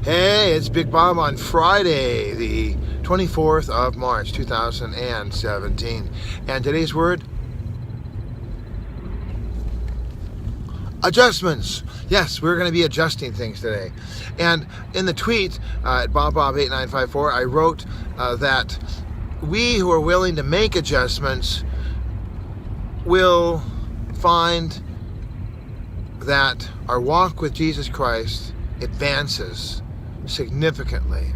Hey, it's Big Bob on Friday, the 24th of March, 2017. And today's word, adjustments. Yes, we're going to be adjusting things today. And in the tweet at BobBob8954, I wrote that we who are willing to make adjustments will find that our walk with Jesus Christ advances significantly.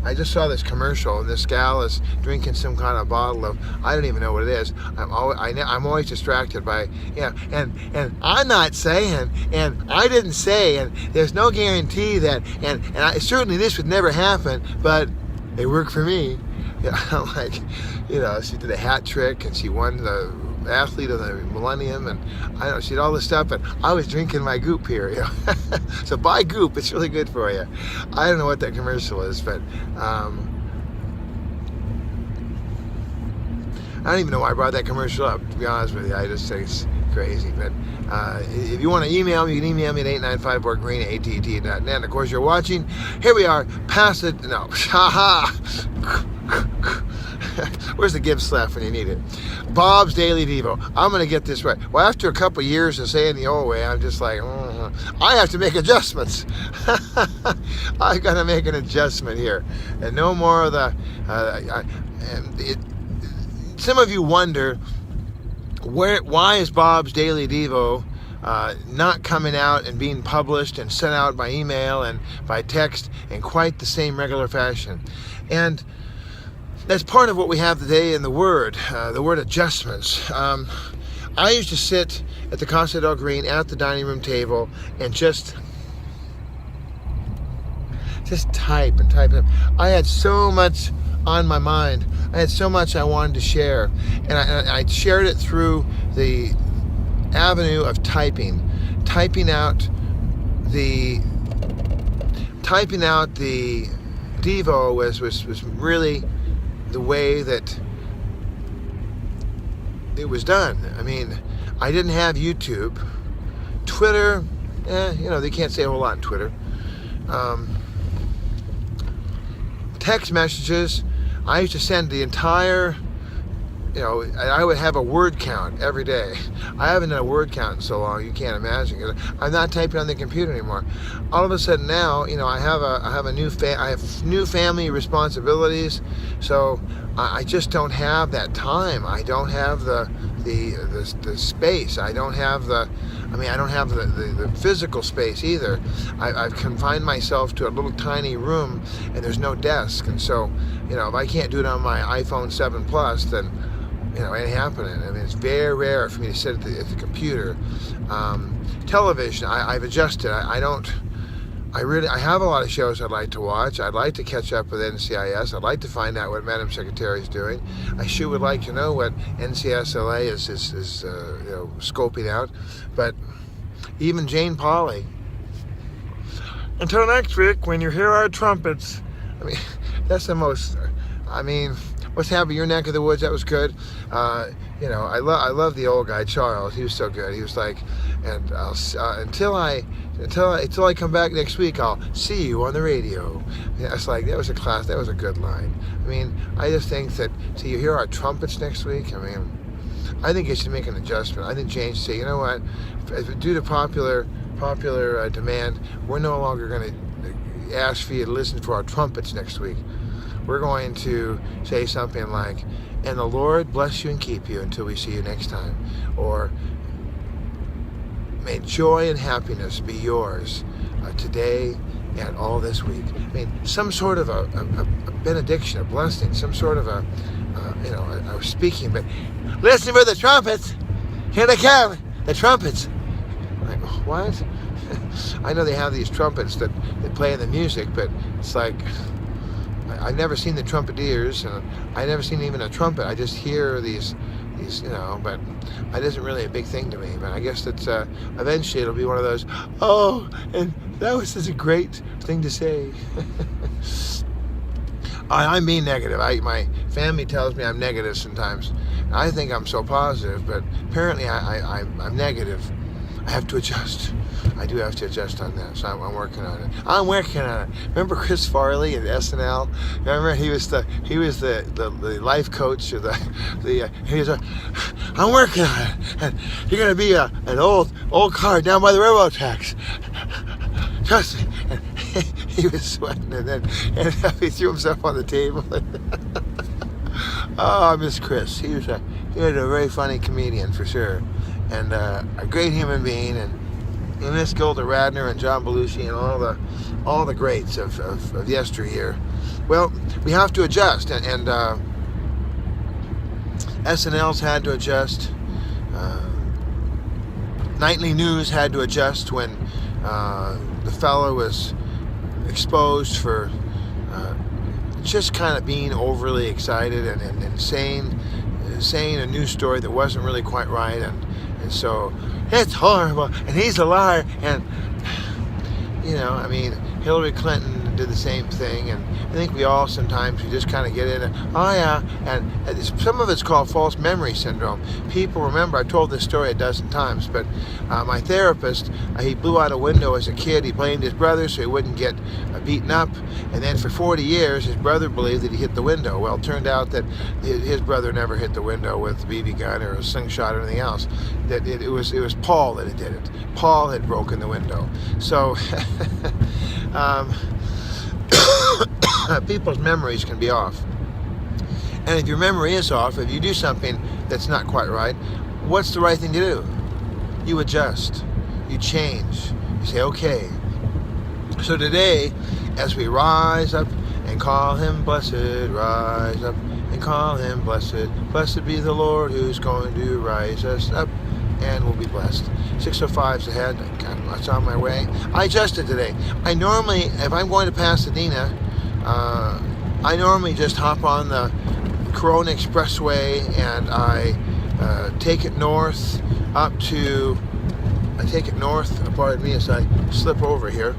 I just saw this commercial, and this gal is drinking some kind of bottle of, I don't even know what it is. I'm always distracted by, and I'm not saying, and I didn't say, and there's no guarantee that, and certainly this would never happen, but it worked for me. She did a hat trick, and she won the athlete of the millennium, and she did all this stuff, but I was drinking my Goop here. So buy Goop, it's really good for you. I don't know what that commercial is, but I don't even know why I brought that commercial up, to be honest with you. I just think it's crazy. But if you want to email me, you can email me at 895-green@att.net. Of course, you're watching. Here we are, past it. No, haha. Where's the give slap when you need it? Bob's Daily Devo. I'm going to get this right. Well, after a couple years of saying the old way, I'm just like, I have to make adjustments. I've got to make an adjustment here. And no more of the... some of you wonder, why is Bob's Daily Devo not coming out and being published and sent out by email and by text in quite the same regular fashion? And that's part of what we have today in the word adjustments. I used to sit at the Casa del Green at the dining room table and just type and type. I had so much on my mind. I had so much I wanted to share, and I shared it through the avenue of typing out the Devo was really the way that it was done. I mean, I didn't have YouTube. Twitter, they can't say a whole lot on Twitter. Text messages, I used to send the entire, I would have a word count every day. I haven't done a word count in so long, you can't imagine. I'm not typing on the computer anymore. All of a sudden now, I have new family responsibilities, so I just don't have that time. I don't have the space. I don't have the physical space either. I've confined myself to a little tiny room, and there's no desk, and so if I can't do it on my iPhone 7 Plus, then it ain't happening. I mean, it's very rare for me to sit at the computer. Television, I've adjusted. I have a lot of shows I'd like to watch. I'd like to catch up with NCIS. I'd like to find out what Madam Secretary is doing. I sure would like to know what NCSLA is scoping out. But even Jane Pauley. Until next week, when you hear our trumpets. I mean, that's the most. What's happening in your neck of the woods? That was good. I love the old guy Charles. He was so good. He was like, and until I come back next week, I'll see you on the radio. It's like that was a class. That was a good line. I mean, I just think that. So you hear our trumpets next week. I think it should make an adjustment. I think Jane should say, you know what? Due to popular demand, we're no longer going to ask for you to listen for our trumpets next week. We're going to say something like, and the Lord bless you and keep you until we see you next time. Or, may joy and happiness be yours today and all this week. Some sort of a benediction, a blessing, some sort of a speaking. But listen for the trumpets. Here they come, the trumpets. Like, what? I know they have these trumpets that they play in the music, but it's like, I've never seen the trumpeteers, and I've never seen even a trumpet. I just hear these, but it isn't really a big thing to me. But I guess that's eventually it'll be one of those, and that was such a great thing to say. I'm being negative. My family tells me I'm negative sometimes. I think I'm so positive, but apparently I'm negative. I have to adjust. I do have to adjust on that. So I'm working on it. I'm working on it. Remember Chris Farley at SNL? Remember he was the life coach or he was I'm working on it. And you're gonna be an old car down by the railroad tracks. Trust me. And he was sweating, and he threw himself on the table. Oh, I miss Chris. He was a very funny comedian for sure, and a great human being. And I miss Gilda Radner and John Belushi and all the greats of yesteryear. Well, we have to adjust, and SNL's had to adjust. Nightly News had to adjust when the fellow was exposed for just kind of being overly excited and saying a news story that wasn't really quite right, and so it's horrible and he's a liar, and I mean, Hillary Clinton did the same thing, and I think we all sometimes we just kind of get in it. Oh yeah, and some of it's called false memory syndrome. People remember, I've told this story a dozen times, but my therapist, he blew out a window as a kid. He blamed his brother so he wouldn't get beaten up, and then for 40 years his brother believed that he hit the window. Well, it turned out that his brother never hit the window with a BB gun or a slingshot or anything else. That it was Paul that did it. Paul had broken the window. So people's memories can be off. And if your memory is off, if you do something that's not quite right, what's the right thing to do? You adjust. You change. You say, okay. So today, as we rise up and call him blessed, rise up and call him blessed. Blessed be the Lord who's going to rise us up, and we'll be blessed. 6:05's ahead. It's on my way. I adjusted today. I normally, if I'm going to Pasadena, I normally just hop on the Corona Expressway and I take it north pardon me as I slip over here.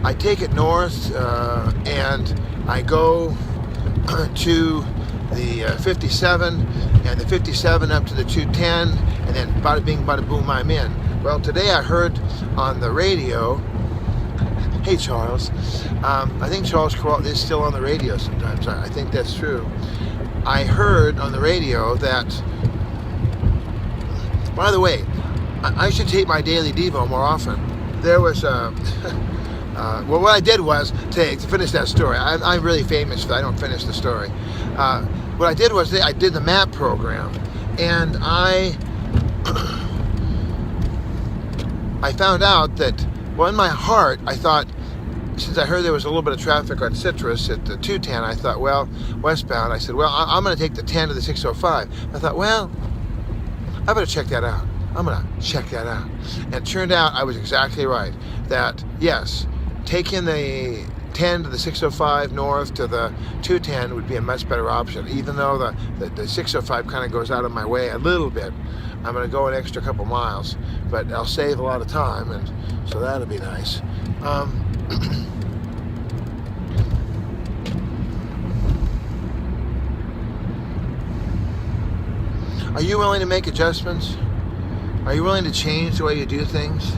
I take it north and I go to the 57, and the 57 up to the 210, and then bada bing, bada boom, I'm in. Well, today I heard on the radio, hey Charles, I think Charles Kuralt is still on the radio sometimes. I think that's true. I heard on the radio that, by the way, I should take my daily Devo more often. There was well, what I did was, to finish that story, I'm really famous if I don't finish the story. What I did was, I did the MAP program, and I found out that, well, in my heart, I thought, since I heard there was a little bit of traffic on Citrus at the 210, I thought, well, westbound, I said, well, I'm going to take the 10 to the 605. I thought, well, I better check that out. I'm going to check that out. And it turned out I was exactly right, that, yes, taking the 10 to the 605 north to the 210 would be a much better option, even though the 605 kind of goes out of my way a little bit. I'm going to go an extra couple miles, but I'll save a lot of time, and so that'll be nice. Are you willing to make adjustments? Are you willing to change the way you do things?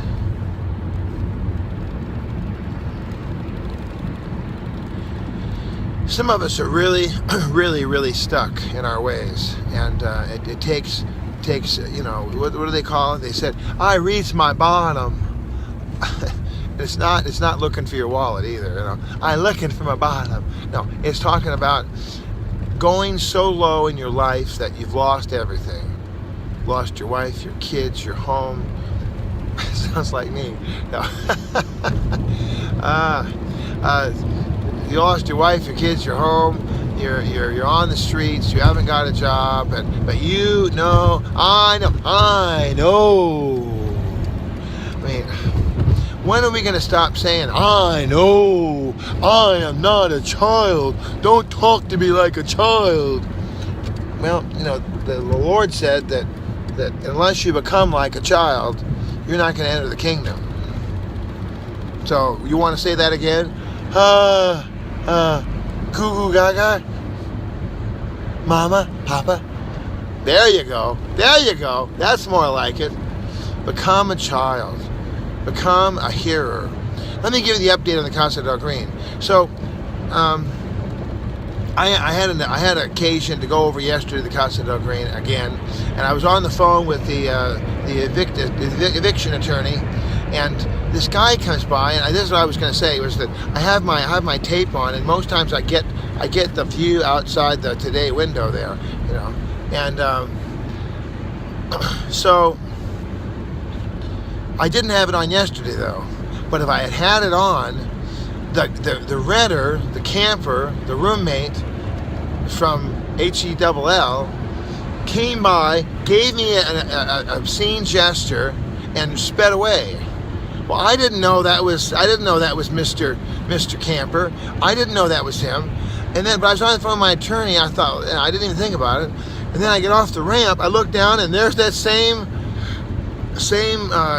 Some of us are really, really, really stuck in our ways, and it takes, what do they call it? They said, I reached my bottom. It's not looking for your wallet either. I'm looking for my bottom. No, it's talking about going so low in your life that you've lost everything. Lost your wife, your kids, your home. Sounds like me. No. You lost your wife, your kids, your home. You're on the streets. You haven't got a job, but you know. I know. I mean, when are we going to stop saying, I know, I am not a child, don't talk to me like a child? Well, the Lord said that unless you become like a child, you're not going to enter the kingdom. So, you want to say that again? Goo goo gaga? Mama? Papa? There you go. That's more like it. Become a child. become a hearer. Let me give you the update on the Casa del Green. So, I had an occasion to go over yesterday to the Casa del Green again, and I was on the phone with the eviction attorney, and this guy comes by, and this is what I was going to say, was that I have my tape on, and most times I get the view outside the Today window there, and so I didn't have it on yesterday though. But if I had it on, the renter, the camper, the roommate from HELL came by, gave me an obscene gesture, and sped away. Well, I didn't know that was Mr. Camper. I didn't know that was him. But I was on the phone with my attorney. I thought, I didn't even think about it. And then I get off the ramp. I look down, and there's that same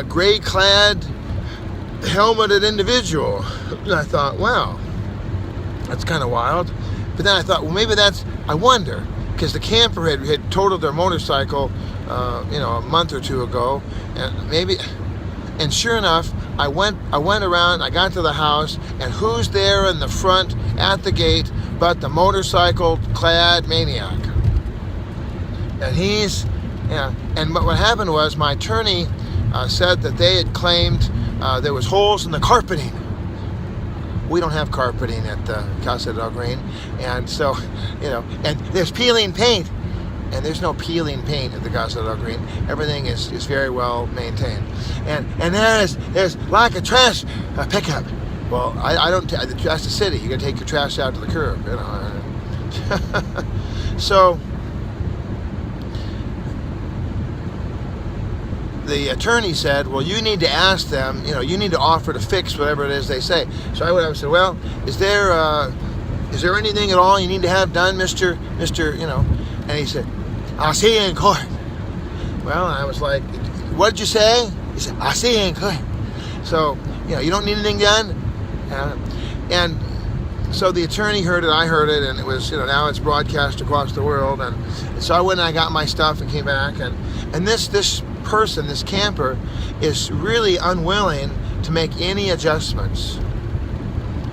gray-clad, helmeted individual. And I thought, wow, that's kind of wild. But then I thought, well, maybe I wonder, because the camper had totaled their motorcycle, a month or two ago, and sure enough, I went around, I got to the house, and who's there in the front at the gate but the motorcycle-clad maniac? And what happened was my attorney said that they had claimed there was holes in the carpeting. We don't have carpeting at the Casa del Green, and so, and there's peeling paint, and there's no peeling paint at the Casa del Green. Everything is very well maintained, and there's lack of trash pickup. Well, I don't. That's the city. You got to take your trash out to the curb, So the attorney said, well, you need to ask them, you need to offer to fix whatever it is they say. So I went up and said, well, is there anything at all you need to have done, Mr. And he said, I'll see you in court. Well, I was like, what did you say? He said, I'll see you in court. So, you don't need anything done? And so the attorney heard it, I heard it, and it was, now it's broadcast across the world. And so I went and I got my stuff and came back. And this person, this camper, is really unwilling to make any adjustments.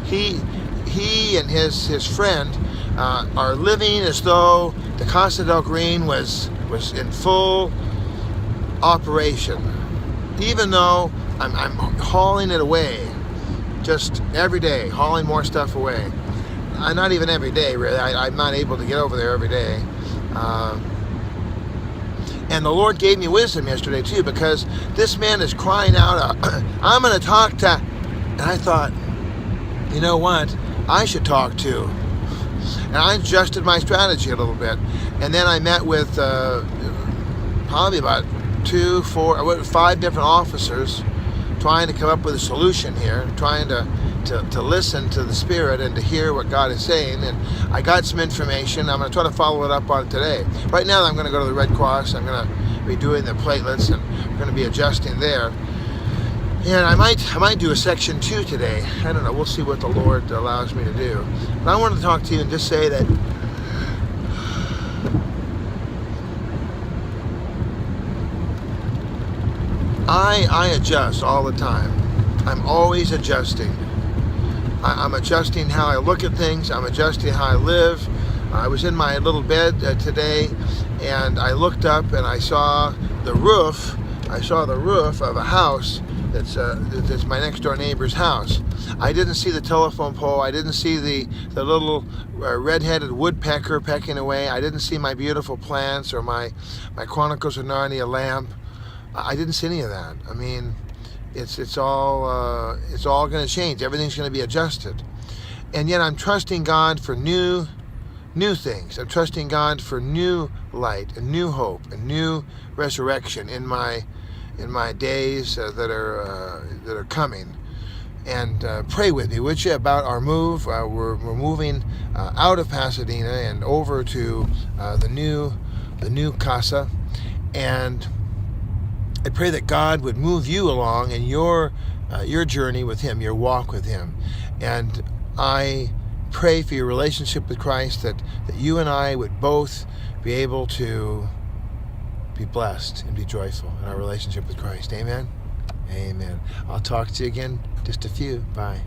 He and his friend are living as though the Casa del Green was in full operation, even though I'm hauling it away just every day, hauling more stuff away. Not even every day, really. I'm not able to get over there every day. And the Lord gave me wisdom yesterday too, because this man is crying out, I'm going to talk to, and I thought, you know what, I should talk to. And I adjusted my strategy a little bit. And then I met with probably about 5 different officers, trying to come up with a solution here, trying to listen to the Spirit and to hear what God is saying. And I got some information. I'm going to try to follow it up on today. Right now I'm going to go to the Red Cross. I'm going to be doing the platelets, and we're going to be adjusting there. And I might do a section 2 today. I don't know. We'll see what the Lord allows me to do. But I wanted to talk to you and just say that I adjust all the time. I'm always adjusting. I'm adjusting how I look at things. I'm adjusting how I live. I was in my little bed today, and I looked up and I saw the roof. I saw the roof of a house that's my next door neighbor's house. I didn't see the telephone pole. I didn't see the little red-headed woodpecker pecking away. I didn't see my beautiful plants or my Chronicles of Narnia lamp. I didn't see any of that. I mean, it's all going to change. Everything's going to be adjusted, and yet I'm trusting God for new things. I'm trusting God for new light and new hope and new resurrection in my days that are coming. And pray with me, would you, about our move. We're moving out of Pasadena and over to the new casa, and I pray that God would move you along in your journey with Him, your walk with Him. And I pray for your relationship with Christ, that you and I would both be able to be blessed and be joyful in our relationship with Christ. Amen. Amen. I'll talk to you again. Just a few. Bye.